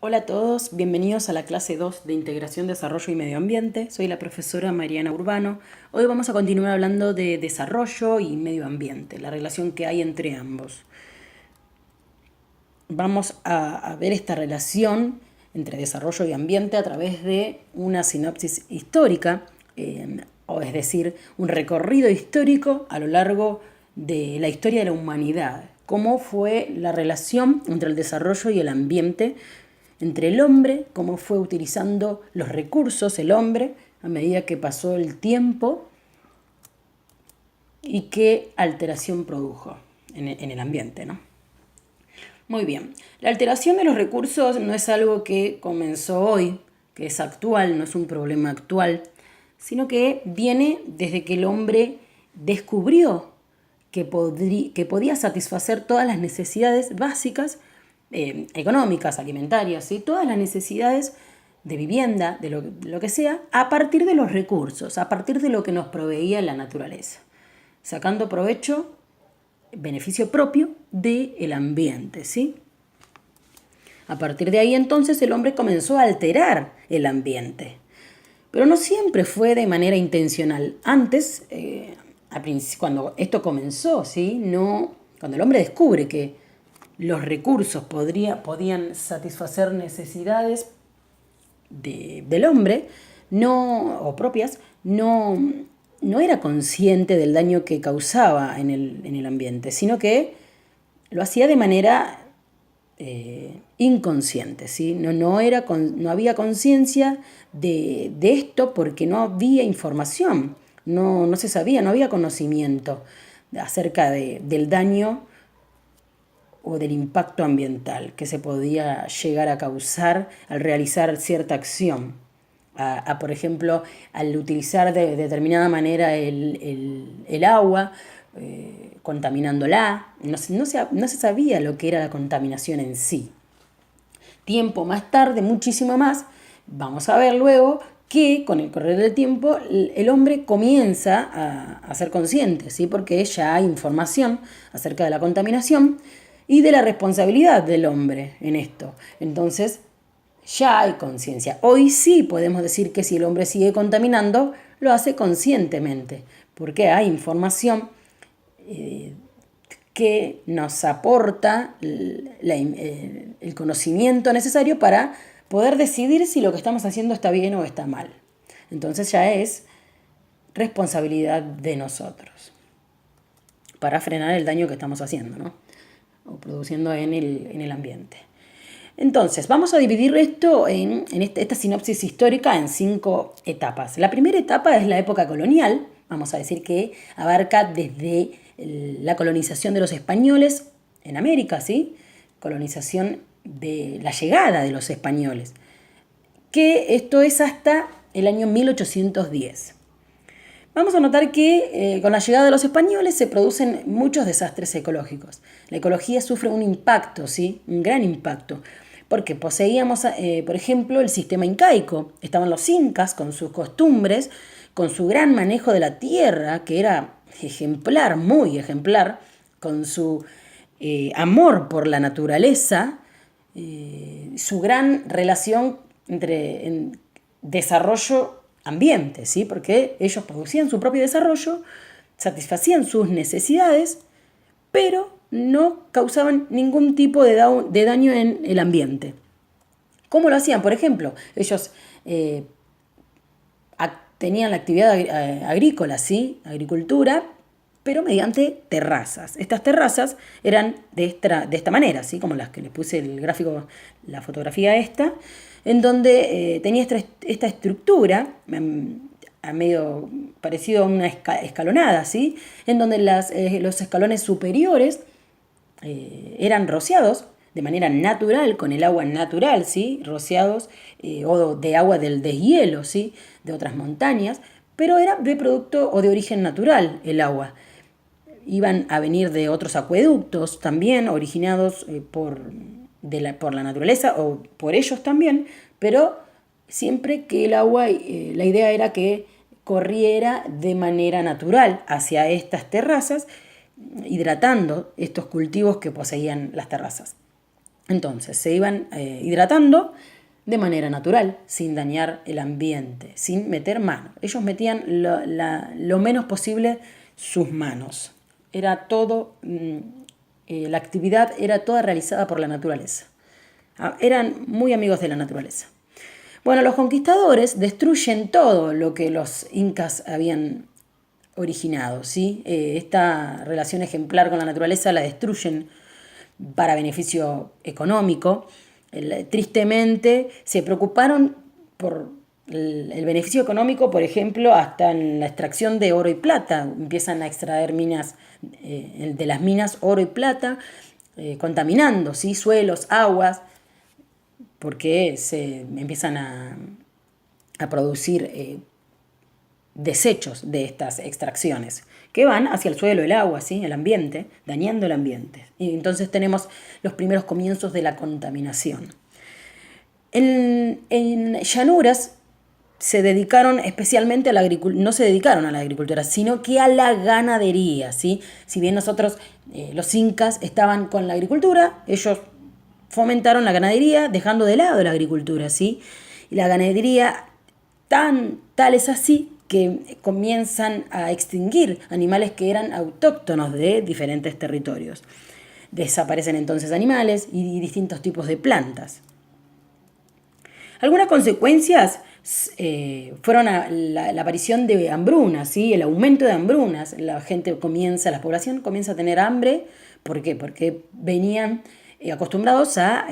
Hola a todos, bienvenidos a la clase 2 de Integración, Desarrollo y Medio Ambiente. Soy la profesora Mariana Urbano. Hoy vamos a continuar hablando de desarrollo y medio ambiente, la relación que hay entre ambos. Vamos a ver esta relación entre desarrollo y ambiente a través de una sinopsis histórica, o es decir, un recorrido histórico a lo largo de la historia de la humanidad. Cómo fue la relación entre el desarrollo y el ambiente, entre el hombre, cómo fue utilizando los recursos el hombre a medida que pasó el tiempo y qué alteración produjo en el ambiente, ¿no? Muy bien, la alteración de los recursos no es algo que comenzó hoy, que es actual, no es un problema actual, sino que viene desde que el hombre descubrió que podía satisfacer todas las necesidades básicas, económicas, alimentarias, ¿sí? Todas las necesidades de vivienda, de lo que sea, a partir de los recursos, a partir de lo que nos proveía la naturaleza, sacando provecho, beneficio propio del ambiente, ¿sí? A partir de ahí entonces el hombre comenzó a alterar el ambiente. Pero no siempre fue de manera intencional. Antes, cuando esto comenzó, ¿sí? No, cuando el hombre descubre que los recursos podían satisfacer necesidades del hombre, no, o propias, no era consciente del daño que causaba en el ambiente, sino que lo hacía de manera inconsciente, ¿sí? No había conciencia de esto porque no había información, no se sabía, no había conocimiento acerca del daño o del impacto ambiental que se podía llegar a causar al realizar cierta acción. Por ejemplo, al utilizar de determinada manera el agua, contaminándola. No se sabía lo que era la contaminación en sí. Tiempo más tarde, muchísimo más, vamos a ver luego que con el correr del tiempo el hombre comienza a ser consciente, ¿sí? Porque ya hay información acerca de la contaminación y de la responsabilidad del hombre en esto. Entonces, ya hay conciencia. Hoy sí podemos decir que si el hombre sigue contaminando, lo hace conscientemente, porque hay información que nos aporta el conocimiento necesario para poder decidir si lo que estamos haciendo está bien o está mal. Entonces ya es responsabilidad de nosotros para frenar el daño que estamos haciendo, ¿no? O produciendo en el ambiente. Entonces, vamos a dividir esto en esta sinopsis histórica en 5 etapas. La primera etapa es la época colonial, vamos a decir que abarca desde la colonización de los españoles en América, ¿sí? Colonización de la llegada de los españoles, que esto es hasta el año 1810. Vamos a notar que con la llegada de los españoles se producen muchos desastres ecológicos. La ecología sufre un impacto, ¿sí? Un gran impacto, porque poseíamos, por ejemplo, el sistema incaico. Estaban los incas con sus costumbres, con su gran manejo de la tierra, que era ejemplar, muy ejemplar, con su amor por la naturaleza, su gran relación entre desarrollo ambiente, ¿sí? Porque ellos producían su propio desarrollo, satisfacían sus necesidades, pero no causaban ningún tipo de daño en el ambiente. ¿Cómo lo hacían? Por ejemplo, ellos tenían la actividad agrícola, ¿sí? Agricultura, pero mediante terrazas. Estas terrazas eran de esta manera, ¿sí? Como las que les puse el gráfico, la fotografía esta, en donde tenía esta estructura, a medio parecido a una escalonada, ¿sí? En donde los escalones superiores eran rociados de manera natural, con el agua natural, ¿sí? Rociados o de agua del deshielo, ¿sí? De otras montañas, pero era de producto o de origen natural el agua. Iban a venir de otros acueductos también, originados por la naturaleza o por ellos también, pero siempre que el agua, la idea era que corriera de manera natural hacia estas terrazas, hidratando estos cultivos que poseían las terrazas. Entonces se iban hidratando de manera natural, sin dañar el ambiente, sin meter mano. Ellos metían lo menos posible sus manos. Era todo, la actividad era toda realizada por la naturaleza. Eran muy amigos de la naturaleza. Bueno, los conquistadores destruyen todo lo que los incas habían originado, ¿sí? Esta relación ejemplar con la naturaleza la destruyen para beneficio económico. Tristemente se preocuparon por el beneficio económico, por ejemplo, hasta en la extracción de oro y plata. Empiezan a extraer minas, de las minas oro y plata, contaminando, ¿sí? Suelos, aguas, porque se empiezan a producir desechos de estas extracciones que van hacia el suelo, el agua, ¿sí? El ambiente, dañando el ambiente. Y entonces tenemos los primeros comienzos de la contaminación. En llanuras se dedicaron especialmente a la agricultura, no se dedicaron a la agricultura, sino que a la ganadería, ¿sí? Si bien nosotros, los incas, estaban con la agricultura, ellos fomentaron la ganadería dejando de lado la agricultura, ¿sí? Y la ganadería tal es así que comienzan a extinguir animales que eran autóctonos de diferentes territorios. Desaparecen entonces animales y distintos tipos de plantas. Algunas consecuencias fueron la aparición de hambrunas, ¿sí? El aumento de hambrunas. La población comienza a tener hambre. ¿Por qué? Porque venían acostumbrados a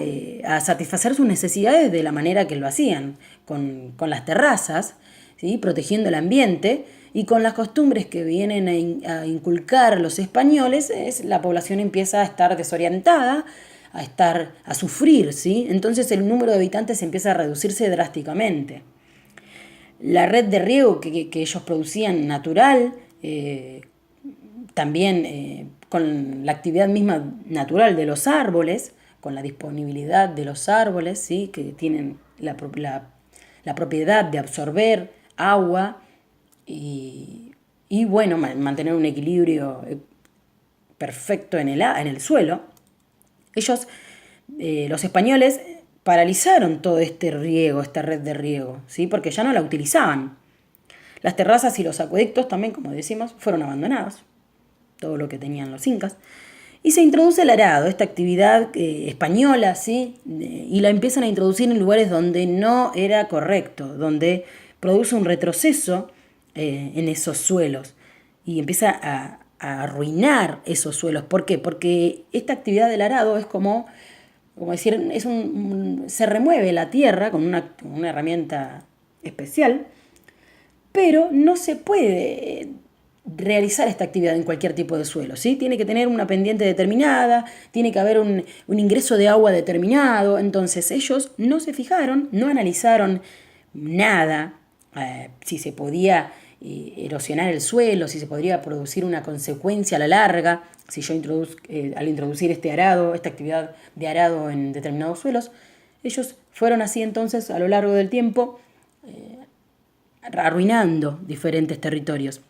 satisfacer sus necesidades de la manera que lo hacían, con las terrazas, ¿sí? Protegiendo el ambiente, y con las costumbres que vienen a inculcar los españoles, la población empieza a estar desorientada, a sufrir, ¿sí? Entonces el número de habitantes empieza a reducirse drásticamente. La red de riego que ellos producían natural, también con la actividad misma natural de los árboles, con la disponibilidad de los árboles, ¿sí? Que tienen la propiedad de absorber agua y bueno, mantener un equilibrio perfecto en el suelo. Ellos, los españoles, paralizaron todo este riego, esta red de riego, ¿sí? Porque ya no la utilizaban. Las terrazas y los acueductos también, como decimos, fueron abandonados, todo lo que tenían los incas. Y se introduce el arado, esta actividad española, ¿sí? Y la empiezan a introducir en lugares donde no era correcto, donde produce un retroceso en esos suelos y empieza a arruinar esos suelos. ¿Por qué? Porque esta actividad del arado es como decir, se remueve la tierra con una herramienta especial, pero no se puede realizar esta actividad en cualquier tipo de suelo, ¿sí? Tiene que tener una pendiente determinada, tiene que haber un ingreso de agua determinado. Entonces ellos no se fijaron, no analizaron nada, si se podía erosionar el suelo, si se podría producir una consecuencia a la larga, si yo al introducir esta actividad de arado en determinados suelos. Ellos fueron así entonces a lo largo del tiempo arruinando diferentes territorios,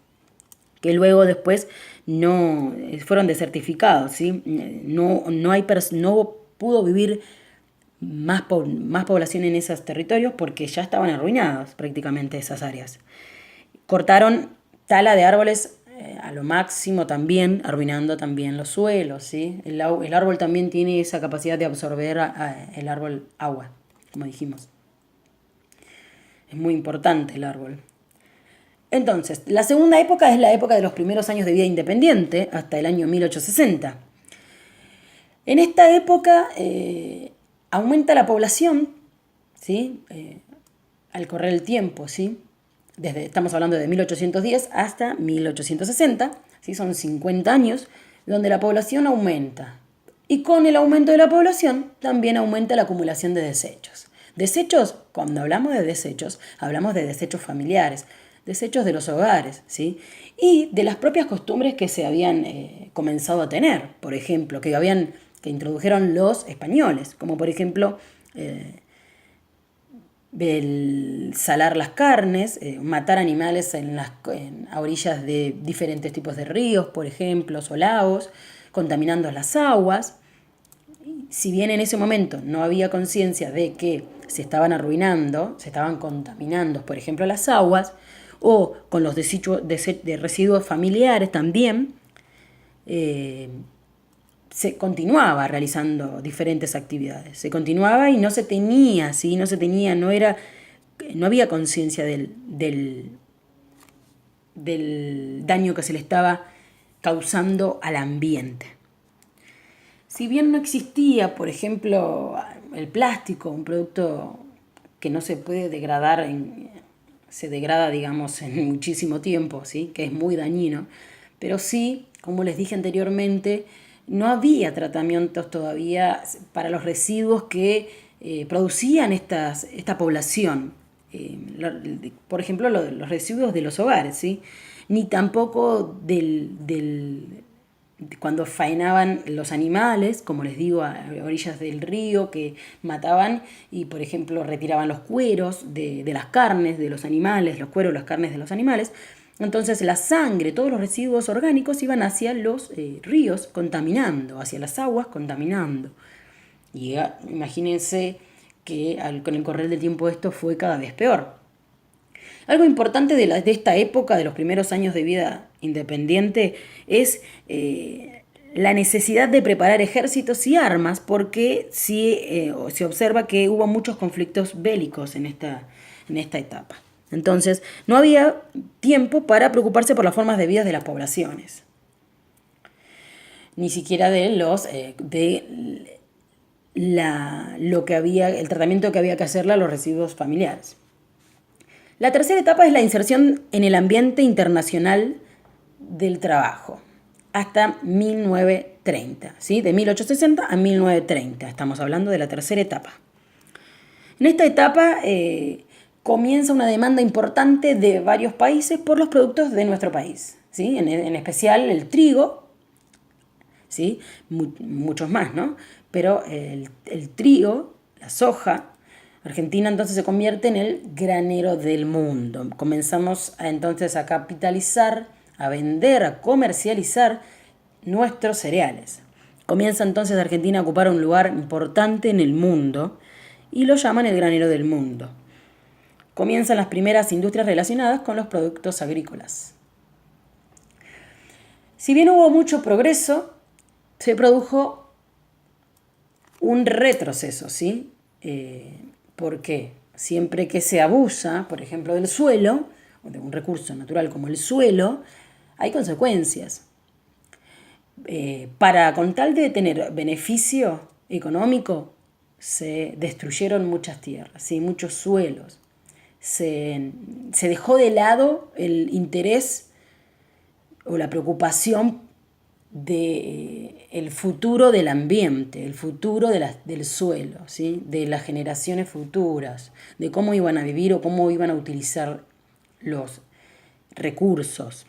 que luego después no fueron desertificados, ¿sí? No pudo vivir más población en esos territorios porque ya estaban arruinadas prácticamente esas áreas. Cortaron tala de árboles a lo máximo también, arruinando también los suelos, ¿sí? El árbol también tiene esa capacidad de absorber el árbol agua, como dijimos. Es muy importante el árbol. Entonces, la segunda época es la época de los primeros años de vida independiente, hasta el año 1860. En esta época aumenta la población, ¿sí? Al correr el tiempo, ¿sí? Estamos hablando de 1810 hasta 1860, ¿sí? Son 50 años donde la población aumenta. Y con el aumento de la población también aumenta la acumulación de desechos. Desechos, cuando hablamos de desechos, hablamos de desechos familiares, desechos de los hogares, ¿sí? Y de las propias costumbres que se habían comenzado a tener, por ejemplo, que introdujeron los españoles, como por ejemplo el salar las carnes, matar animales a orillas de diferentes tipos de ríos, por ejemplo, o lagos, contaminando las aguas. si bien en ese momento no había conciencia de que se estaban arruinando, se estaban contaminando, por ejemplo, las aguas, o con los de residuos familiares también, se continuaba realizando diferentes actividades. Se continuaba y no se tenía, ¿sí? No había conciencia del daño que se le estaba causando al ambiente. Si bien no existía, por ejemplo, el plástico, un producto que no se puede degradar, se degrada, digamos, en muchísimo tiempo, ¿sí? Que es muy dañino, pero sí, como les dije anteriormente, no había tratamientos todavía para los residuos que producían esta población. Por ejemplo, los residuos de los hogares, ¿sí? Ni tampoco cuando faenaban los animales, como les digo, a orillas del río, que mataban y, por ejemplo, retiraban los cueros de las carnes de los animales, los cueros, las carnes de los animales. Entonces la sangre, todos los residuos orgánicos iban hacia los ríos contaminando, hacia las aguas contaminando. Y imagínense que con el correr del tiempo esto fue cada vez peor. Algo importante de esta época, de los primeros años de vida independiente, es la necesidad de preparar ejércitos y armas, porque sí, se observa que hubo muchos conflictos bélicos en esta etapa. Entonces, no había tiempo para preocuparse por las formas de vida de las poblaciones, ni siquiera de el tratamiento que había que hacerle a los residuos familiares. La tercera etapa es la inserción en el ambiente internacional del trabajo, hasta 1930, ¿sí? De 1860 a 1930, estamos hablando de la tercera etapa. En esta etapa comienza una demanda importante de varios países por los productos de nuestro país, ¿sí? En especial el trigo, ¿sí? Muchos más, ¿no? Pero el trigo, la soja. Argentina entonces se convierte en el granero del mundo. Comenzamos entonces a capitalizar, a vender, a comercializar nuestros cereales. Comienza entonces Argentina a ocupar un lugar importante en el mundo y lo llaman el granero del mundo. Comienzan las primeras industrias relacionadas con los productos agrícolas. Si bien hubo mucho progreso, se produjo un retroceso, ¿sí? Porque siempre que se abusa, por ejemplo, del suelo, o de un recurso natural como el suelo, hay consecuencias. Con tal de tener beneficio económico, se destruyeron muchas tierras, ¿sí? Muchos suelos. Se dejó de lado el interés o la preocupación del futuro del ambiente, el futuro del suelo, ¿sí? De las generaciones futuras, de cómo iban a vivir o cómo iban a utilizar los recursos,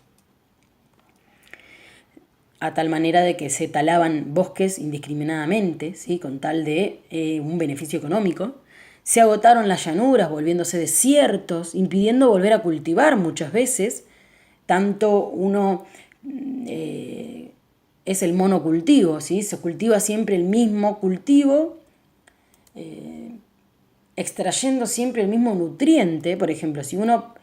a tal manera de que se talaban bosques indiscriminadamente, ¿sí? Con tal de un beneficio económico. Se agotaron las llanuras, volviéndose desiertos, impidiendo volver a cultivar muchas veces. Tanto uno es el monocultivo, ¿sí? Se cultiva siempre el mismo cultivo, extrayendo siempre el mismo nutriente. Por ejemplo, si uno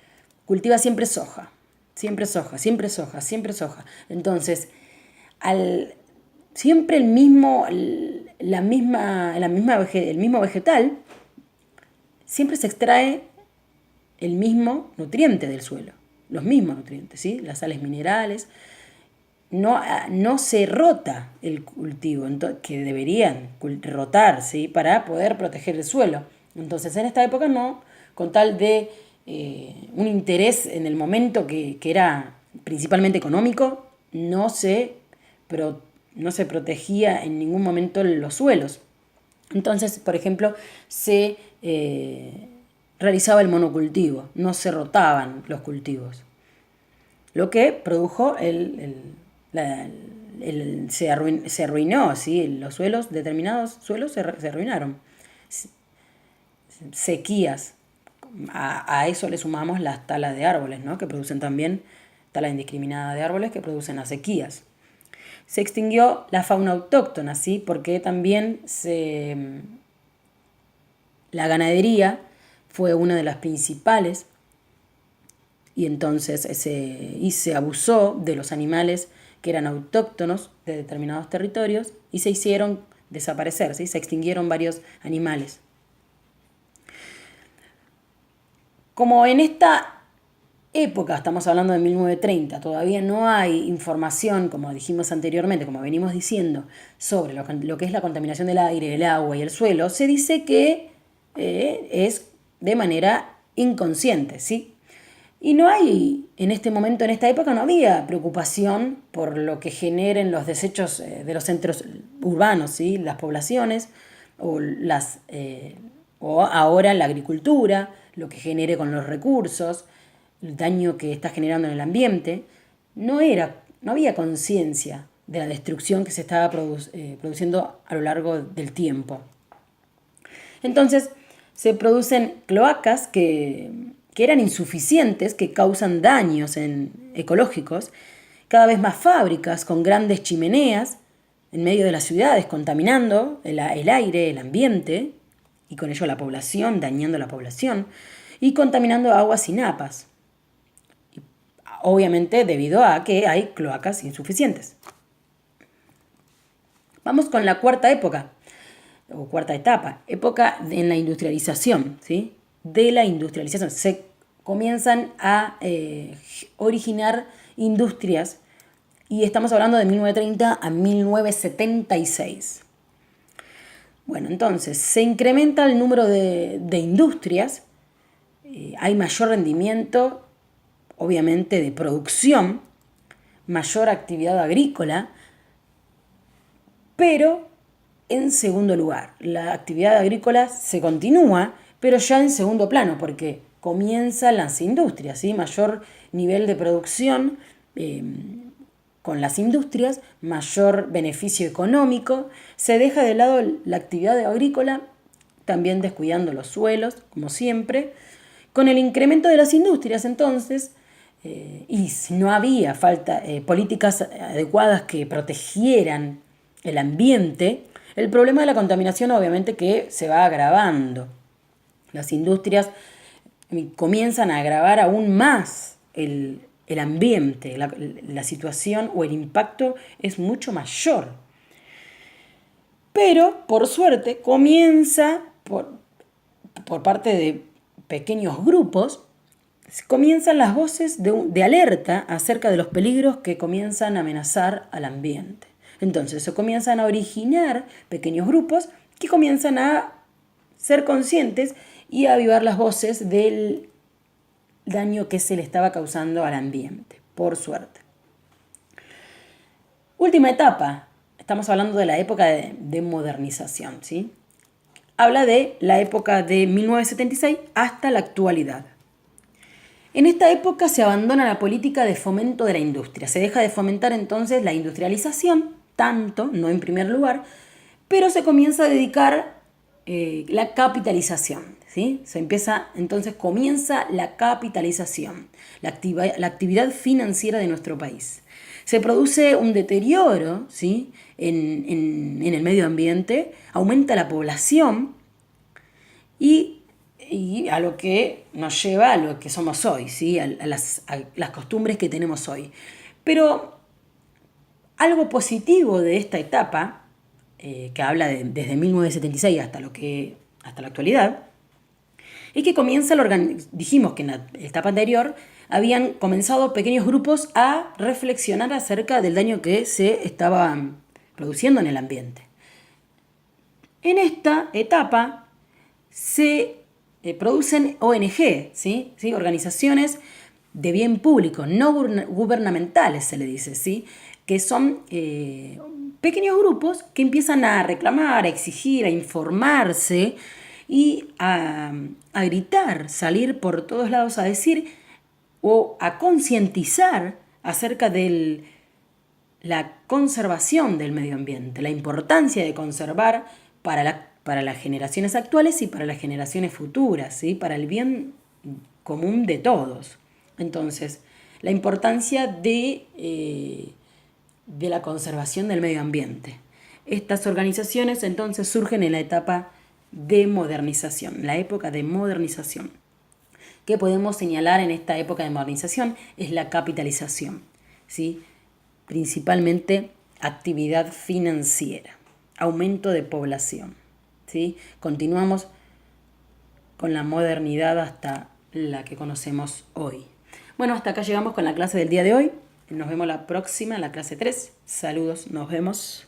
cultiva siempre soja, siempre soja, siempre soja, siempre soja, entonces siempre el mismo vegetal, siempre se extrae el mismo nutriente del suelo, los mismos nutrientes, ¿sí? Las sales minerales. No se rota el cultivo, que deberían rotar, ¿sí? Para poder proteger el suelo. Entonces, en esta época no, con tal de un interés en el momento que era principalmente económico, no se protegía en ningún momento los suelos. Entonces, por ejemplo, se realizaba el monocultivo, no se rotaban los cultivos, lo que produjo se arruinó, ¿sí? Los suelos, determinados suelos se arruinaron. Sequías, a eso le sumamos las talas de árboles, ¿no? Que producen también tala indiscriminada de árboles que producen las sequías. se extinguió la fauna autóctona, ¿sí? Porque también la ganadería fue una de las principales y entonces se abusó de los animales que eran autóctonos de determinados territorios y se hicieron desaparecer, ¿sí? Se extinguieron varios animales. Como en esta época, estamos hablando de 1930, todavía no hay información, como dijimos anteriormente, como venimos diciendo, sobre lo que es la contaminación del aire, el agua y el suelo, se dice que es de manera inconsciente, ¿sí? Y no hay, en este momento, en esta época, no había preocupación por lo que generen los desechos de los centros urbanos, ¿sí? Las poblaciones o ahora la agricultura, lo que genere con los recursos, el daño que está generando en el ambiente. No había conciencia de la destrucción que se estaba produciendo a lo largo del tiempo. Entonces, se producen cloacas que eran insuficientes, que causan daños ecológicos, cada vez más fábricas con grandes chimeneas en medio de las ciudades, contaminando el aire, el ambiente, y con ello la población, dañando la población, y contaminando aguas y napas. Obviamente debido a que hay cloacas insuficientes. Vamos con la cuarta época, o cuarta etapa, época en la industrialización, ¿sí? De la industrialización. Se comienzan a originar industrias y estamos hablando de 1930 a 1976. Bueno, entonces se incrementa el número de industrias, hay mayor rendimiento, obviamente, de producción, mayor actividad agrícola, pero en segundo lugar, la actividad agrícola se continúa, pero ya en segundo plano, porque comienzan las industrias, ¿sí? Mayor nivel de producción con las industrias, mayor beneficio económico, se deja de lado la actividad agrícola, también descuidando los suelos, como siempre. Con el incremento de las industrias, entonces, y si no había políticas adecuadas que protegieran el ambiente, el problema de la contaminación obviamente que se va agravando. Las industrias comienzan a agravar aún más el ambiente, la situación o el impacto es mucho mayor. Pero, por suerte, comienza por parte de pequeños grupos, comienzan las voces de alerta acerca de los peligros que comienzan a amenazar al ambiente. Entonces se comienzan a originar pequeños grupos que comienzan a ser conscientes y a avivar las voces del daño que se le estaba causando al ambiente, por suerte. Última etapa, estamos hablando de la época de modernización, ¿sí? Habla de la época de 1976 hasta la actualidad. En esta época se abandona la política de fomento de la industria. Se deja de fomentar entonces la industrialización, tanto, no en primer lugar, pero se comienza a dedicar la capitalización, ¿sí? Comienza la capitalización, la actividad financiera de nuestro país. Se produce un deterioro, ¿sí? en el medio ambiente, aumenta la población y a lo que nos lleva a lo que somos hoy, ¿sí? a las costumbres que tenemos hoy. Pero algo positivo de esta etapa, que habla desde 1976 hasta la actualidad, es que comienza dijimos que en la etapa anterior habían comenzado pequeños grupos a reflexionar acerca del daño que se estaba produciendo en el ambiente. En esta etapa se producen ONG, ¿sí? Organizaciones de bien público, no gubernamentales se le dice, ¿sí? Que son pequeños grupos que empiezan a reclamar, a exigir, a informarse y a gritar, salir por todos lados a decir o a concientizar acerca de la conservación del medio ambiente, la importancia de conservar para las generaciones actuales y para las generaciones futuras, ¿sí? Para el bien común de todos. Entonces, la importancia de de la conservación del medio ambiente. Estas organizaciones entonces surgen en la etapa de modernización, la época de modernización. ¿Qué podemos señalar en esta época de modernización? Es la capitalización, ¿sí? Principalmente actividad financiera, aumento de población, ¿sí? Continuamos con la modernidad hasta la que conocemos hoy. Bueno, hasta acá llegamos con la clase del día de hoy. Nos vemos la próxima, la clase 3. Saludos, nos vemos.